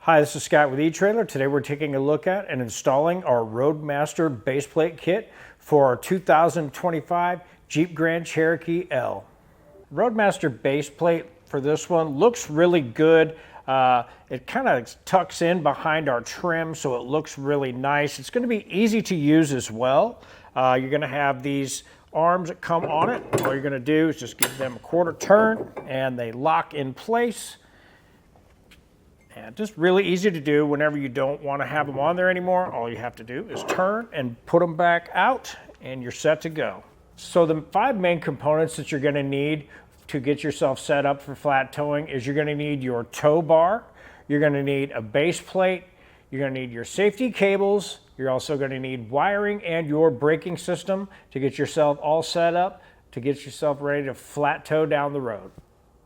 Hi, this is Scott with eTrailer. Today we're taking a look at and installing our Roadmaster base plate kit for our 2025 Jeep Grand Cherokee L. Roadmaster base plate for this one looks really good. It kind of tucks in behind our trim so it looks really nice. It's going to be easy to use as well. You're going to have these arms that come on it. All you're going to do is just give them a quarter turn and they lock in place. And just really easy to do whenever you don't want to have them on there anymore. All you have to do is turn and put them back out and you're set to go. So the 5 main components that you're going to need to get yourself set up for flat towing is you're going to need your tow bar, you're going to need a base plate, you're going to need your safety cables, you're also going to need wiring and your braking system to get yourself all set up to get yourself ready to flat tow down the road.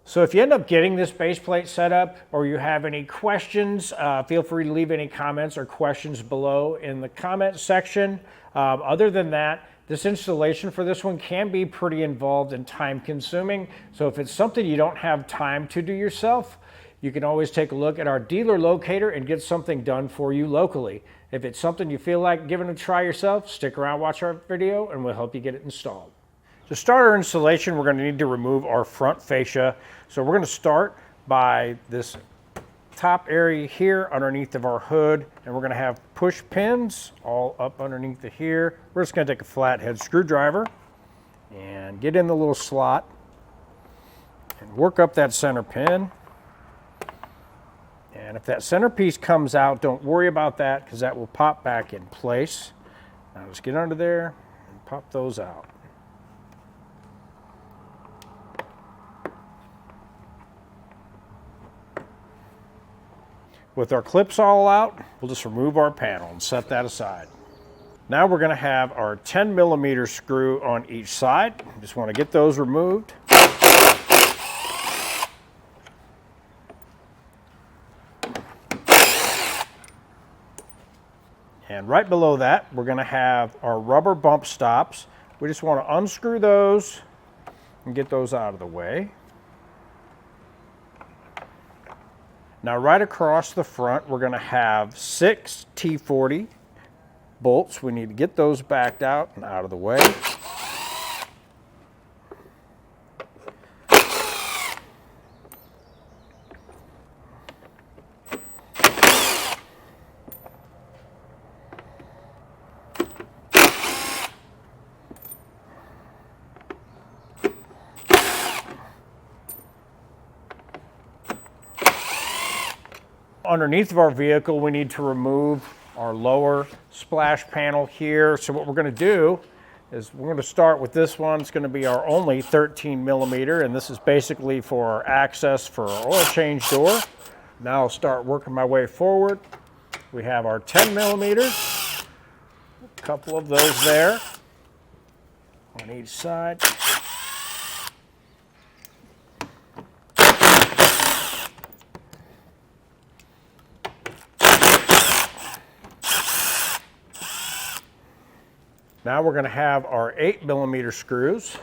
So if you end up getting this base plate set up or you have any questions, feel free to leave any comments or questions below in the comment section. Other than that, this installation for this one can be pretty involved and time consuming. So if it's something you don't have time to do yourself, you can always take a look at our dealer locator and get something done for you locally. If it's something you feel like giving a try yourself, stick around, watch our video, and we'll help you get it installed. To start our installation, we're going to need to remove our front fascia. So we're going to start by this top area here underneath of our hood, and we're going to have push pins all up underneath of here. We're just going to take a flathead screwdriver and get in the little slot and work up that center pin. And if that center piece comes out, don't worry about that because that will pop back in place. Now just get under there and pop those out. With our clips all out, we'll just remove our panel and set that aside. Now we're going to have our 10mm screw on each side. Just want to get those removed. And right below that, we're going to have our rubber bump stops. We just want to unscrew those and get those out of the way. Now right across the front, we're going to have 6 T40 bolts. We need to get those backed out and out of the way. Underneath of our vehicle, we need to remove our lower splash panel here. So what we're going to do is we're going to start with this one. It's going to be our only 13mm, and this is basically for our access for our oil change door. Now I'll start working my way forward. We have our 10mm, a couple of those there on each side. Now we're going to have our 8mm screws.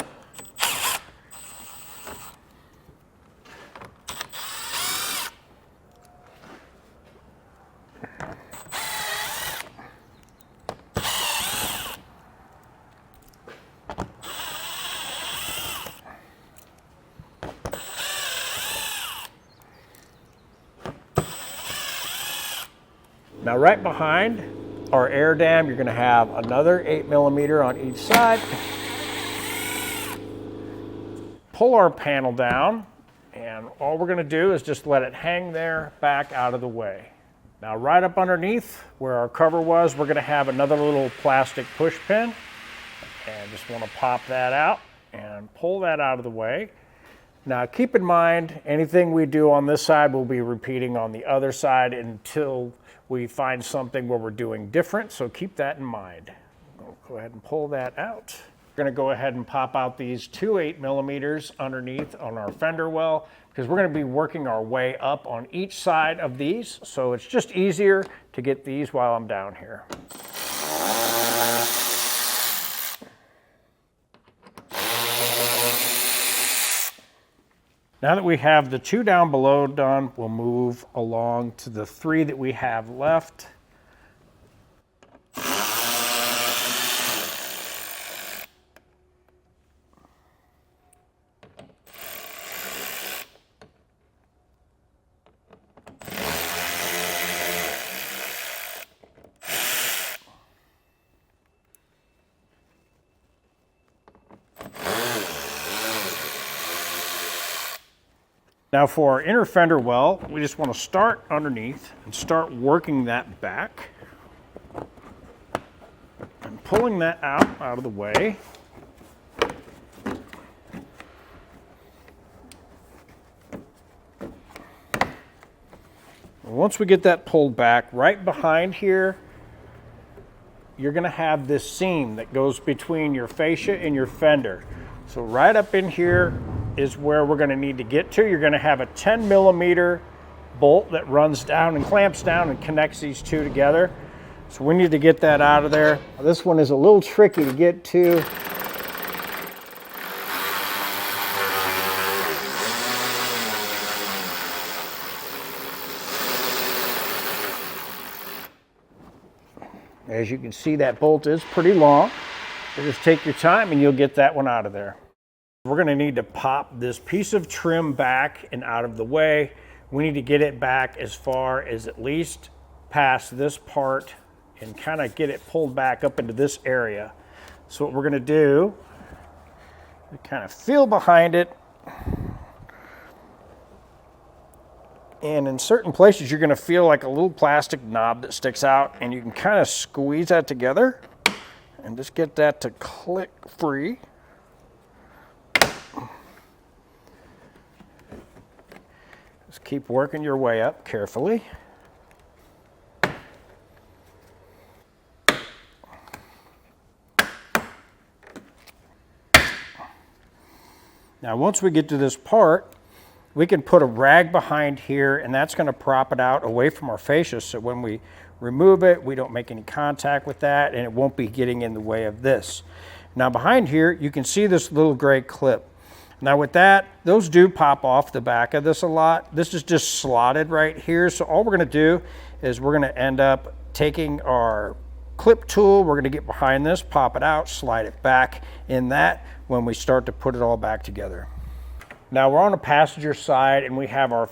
Now right behind our air dam, you're going to have another 8mm on each side. Pull our panel down, and all we're going to do is just let it hang there back out of the way. Now right up underneath where our cover was, we're going to have another little plastic push pin, and just want to pop that out and pull that out of the way. Now keep in mind, anything we do on this side will be repeating on the other side until we find something where we're doing different, so keep that in mind. We'll go ahead and pull that out. We're going to go ahead and pop out these 2 8mm underneath on our fender well because we're going to be working our way up on each side of these, so it's just easier to get these while I'm down here. Now that we have the 2 down below done, we'll move along to the 3 that we have left. Now for our inner fender well, we just want to start underneath and start working that back and pulling that out of the way. Once we get that pulled back, right behind here, you're going to have this seam that goes between your fascia and your fender. So right up in here is where we're going to need to get to. You're going to have a 10 millimeter bolt that runs down and clamps down and connects these two together. So we need to get that out of there. This one is a little tricky to get to. As you can see, that bolt is pretty long. So just take your time and you'll get that one out of there. We're going to need to pop this piece of trim back and out of the way. We need to get it back as far as at least past this part and kind of get it pulled back up into this area. So what we're going to do, we kind of feel behind it. And in certain places, you're going to feel like a little plastic knob that sticks out, and you can kind of squeeze that together and just get that to click free. Just keep working your way up carefully. Now, once we get to this part, we can put a rag behind here, and that's going to prop it out away from our fascia, so when we remove it, we don't make any contact with that, and it won't be getting in the way of this. Now behind here, you can see this little gray clip. Now with that, those do pop off the back of this a lot. This is just slotted right here, so all we're going to do is we're going to end up taking our clip tool, we're going to get behind this, pop it out, slide it back in that when we start to put it all back together. Now we're on the passenger side and we have our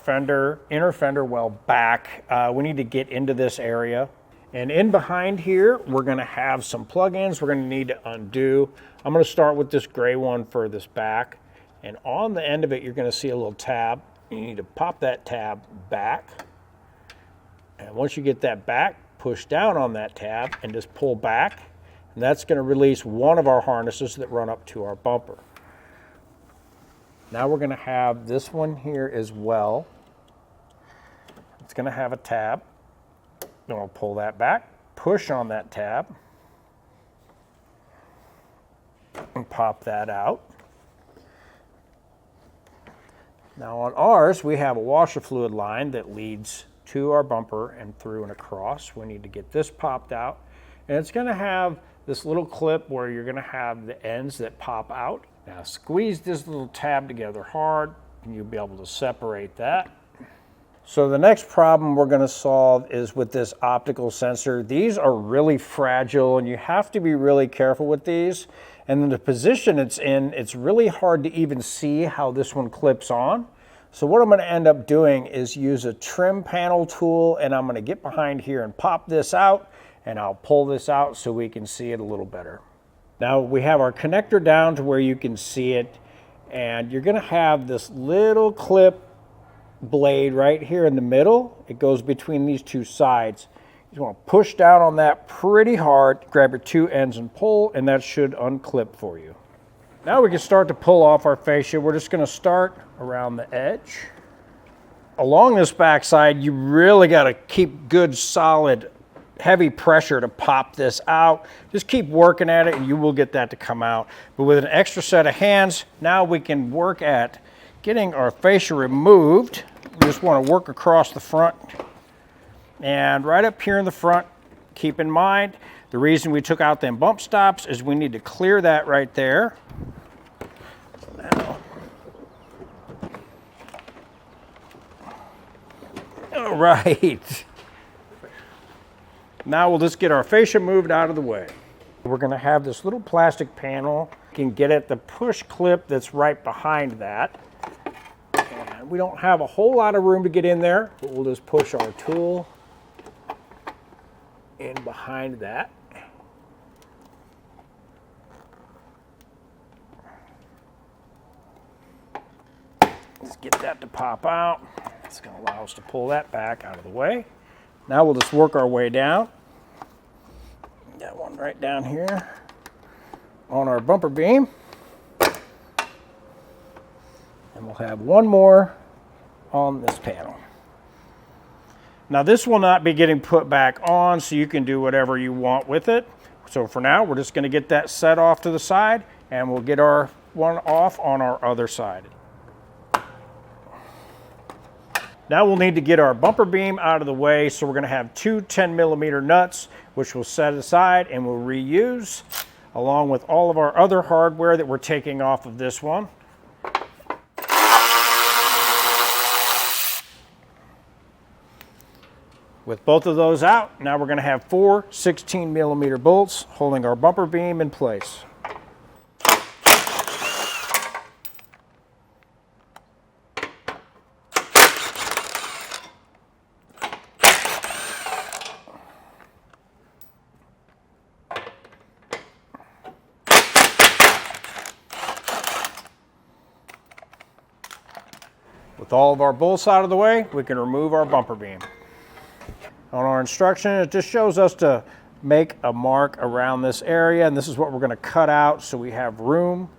inner fender well back. We need to get into this area. And in behind here, we're going to have some plug-ins we're going to need to undo. I'm going to start with this gray one for this back. And on the end of it, you're going to see a little tab. You need to pop that tab back. And once you get that back, push down on that tab and just pull back. And that's going to release one of our harnesses that run up to our bumper. Now we're going to have this one here as well. It's going to have a tab. Then we'll pull that back, push on that tab, and pop that out. Now on ours, we have a washer fluid line that leads to our bumper and through and across. We need to get this popped out. And it's going to have this little clip where you're going to have the ends that pop out. Now squeeze this little tab together hard and you'll be able to separate that. So the next problem we're going to solve is with this optical sensor. These are really fragile and you have to be really careful with these. And in the position it's in, it's really hard to even see how this one clips on. So what I'm going to end up doing is use a trim panel tool, and I'm going to get behind here and pop this out, and I'll pull this out so we can see it a little better. Now we have our connector down to where you can see it, and you're going to have this little clip blade right here in the middle. It goes between these two sides. You want to push down on that pretty hard, grab your two ends and pull, and that should unclip for you. Now we can start to pull off our fascia. We're just going to start around the edge. Along this back side, you really got to keep good, solid, heavy pressure to pop this out. Just keep working at it and you will get that to come out. But with an extra set of hands, now we can work at getting our fascia removed. We just want to work across the front. And right up here in the front, keep in mind, the reason we took out them bump stops is we need to clear that right there. Now, right. Now we'll just get our fascia moved out of the way. We're going to have this little plastic panel. You can get at the push clip that's right behind that. And we don't have a whole lot of room to get in there, but we'll just push our tool in behind that. Let's get that to pop out. It's going to allow us to pull that back out of the way. Now we'll just work our way down. Got one right down here on our bumper beam. And we'll have one more on this panel. Now this will not be getting put back on, so you can do whatever you want with it. So for now, we're just going to get that set off to the side, and we'll get our one off on our other side. Now we'll need to get our bumper beam out of the way, so we're going to have two 10mm nuts, which we'll set aside and we'll reuse, along with all of our other hardware that we're taking off of this one. With both of those out, now we're going to have four 16mm bolts holding our bumper beam in place. With all of our bolts out of the way, we can remove our bumper beam. On our instruction, it just shows us to make a mark around this area, and this is what we're going to cut out so we have room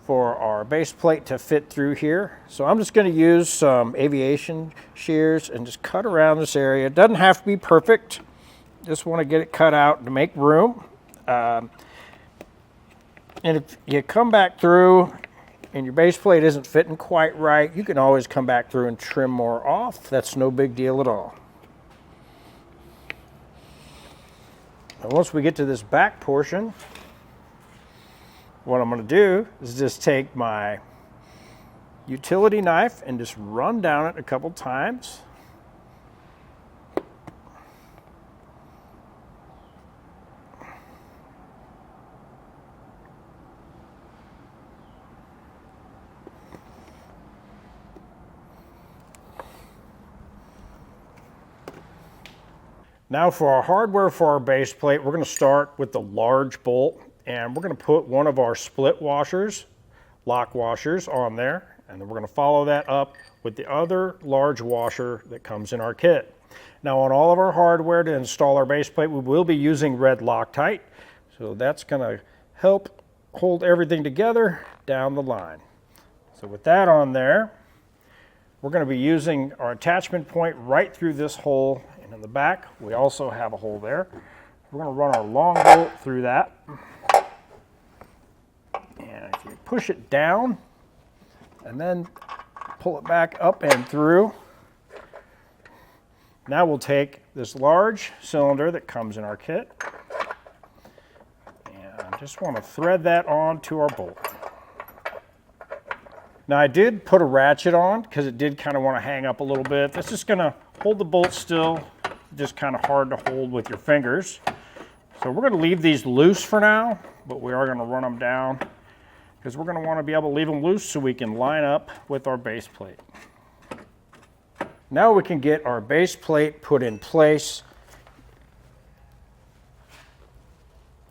for our base plate to fit through here. So I'm just going to use some aviation shears and just cut around this area. It doesn't have to be perfect. Just want to get it cut out to make room. And if you come back through and your base plate isn't fitting quite right, you can always come back through and trim more off. That's no big deal at all. And once we get to this back portion, what I'm going to do is just take my utility knife and just run down it a couple times. Now for our hardware for our base plate, we're going to start with the large bolt, and we're going to put one of our split washers, lock washers, on there, and then we're going to follow that up with the other large washer that comes in our kit. Now on all of our hardware to install our base plate, we will be using red Loctite, so that's going to help hold everything together down the line. So with that on there, we're going to be using our attachment point right through this hole. And in the back, we also have a hole there. We're going to run our long bolt through that. And if you push it down and then pull it back up and through, now we'll take this large cylinder that comes in our kit and just want to thread that on to our bolt. Now I did put a ratchet on because it did kind of want to hang up a little bit. That's just going to hold the bolt still, just kind of hard to hold with your fingers. So we're going to leave these loose for now, but we are going to run them down because we're going to want to be able to leave them loose so we can line up with our base plate. Now we can get our base plate put in place.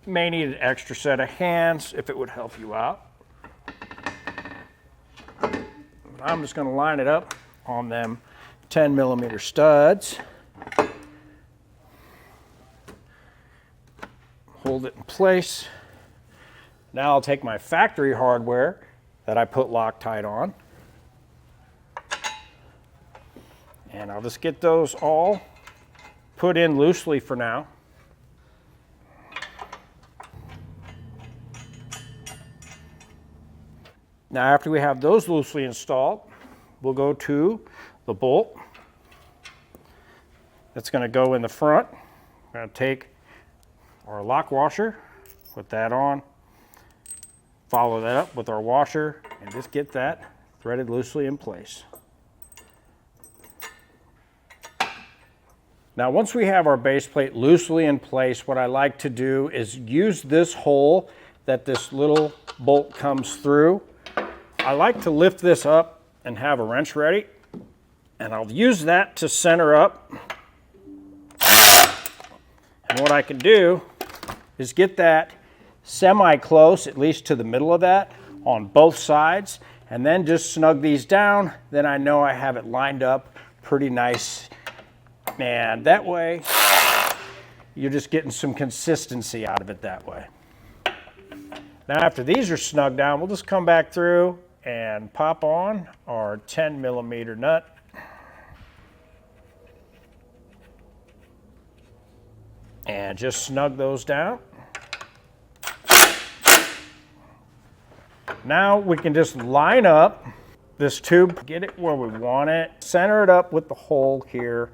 May need an extra set of hands if it would help you out. I'm just going to line it up on them 10mm studs. Hold it in place. Now I'll take my factory hardware that I put Loctite on, and I'll just get those all put in loosely for now. Now after we have those loosely installed, we'll go to the bolt that's going to go in the front. We're going to take our lock washer, put that on, follow that up with our washer, and just get that threaded loosely in place. Now, once we have our base plate loosely in place, what I like to do is use this hole that this little bolt comes through. I like to lift this up and have a wrench ready, and I'll use that to center up. And what I can do is get that semi-close, at least to the middle of that, on both sides, and then just snug these down. Then I know I have it lined up pretty nice. And that way, you're just getting some consistency out of it that way. Now, after these are snug down, we'll just come back through and pop on our 10mm nut. And just snug those down. Now we can just line up this tube, get it where we want it, center it up with the hole here.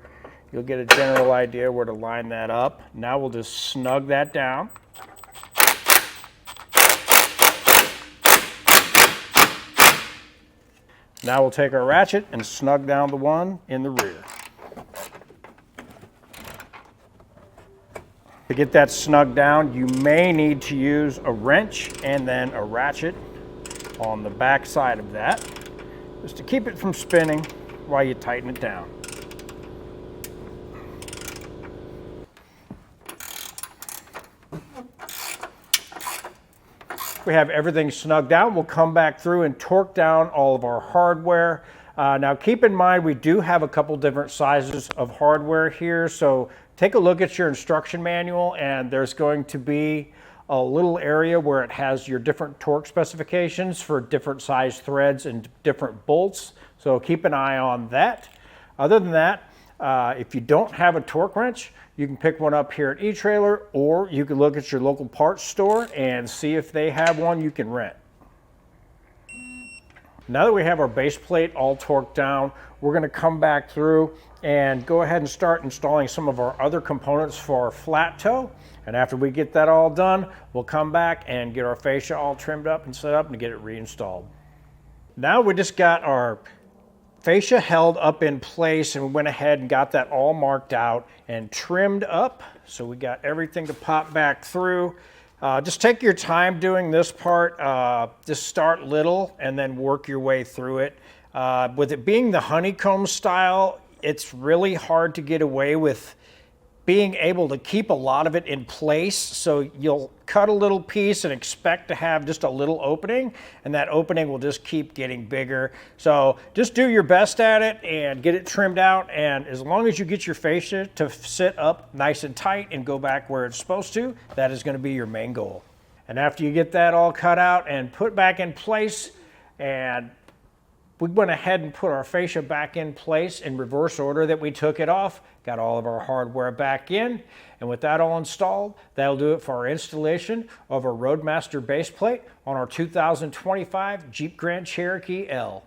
You'll get a general idea where to line that up. Now we'll just snug that down. Now we'll take our ratchet and snug down the one in the rear. To get that snug down, you may need to use a wrench and then a ratchet on the back side of that, just to keep it from spinning while you tighten it down. We have everything snugged down. We'll come back through and torque down all of our hardware. Now keep in mind, we do have a couple different sizes of hardware here, so take a look at your instruction manual, and there's going to be a little area where it has your different torque specifications for different size threads and different bolts, so keep an eye on that. Other than that, if you don't have a torque wrench, you can pick one up here at eTrailer, or you can look at your local parts store and see if they have one you can rent. Now that we have our base plate all torqued down, we're going to come back through and go ahead and start installing some of our other components for our flat toe. And after we get that all done, we'll come back and get our fascia all trimmed up and set up and get it reinstalled. Now we just got our fascia held up in place, and we went ahead and got that all marked out and trimmed up. So we got everything to pop back through. Just take your time doing this part. Just start little and then work your way through it. With it being the honeycomb style, it's really hard to get away with being able to keep a lot of it in place. So you'll cut a little piece and expect to have just a little opening, and that opening will just keep getting bigger. So just do your best at it and get it trimmed out, and as long as you get your fascia to sit up nice and tight and go back where it's supposed to, that is going to be your main goal. And after you get that all cut out and put back in place, and we went ahead and put our fascia back in place in reverse order that we took it off, got all of our hardware back in, and with that all installed, that'll do it for our installation of our Roadmaster base plate on our 2025 Jeep Grand Cherokee L.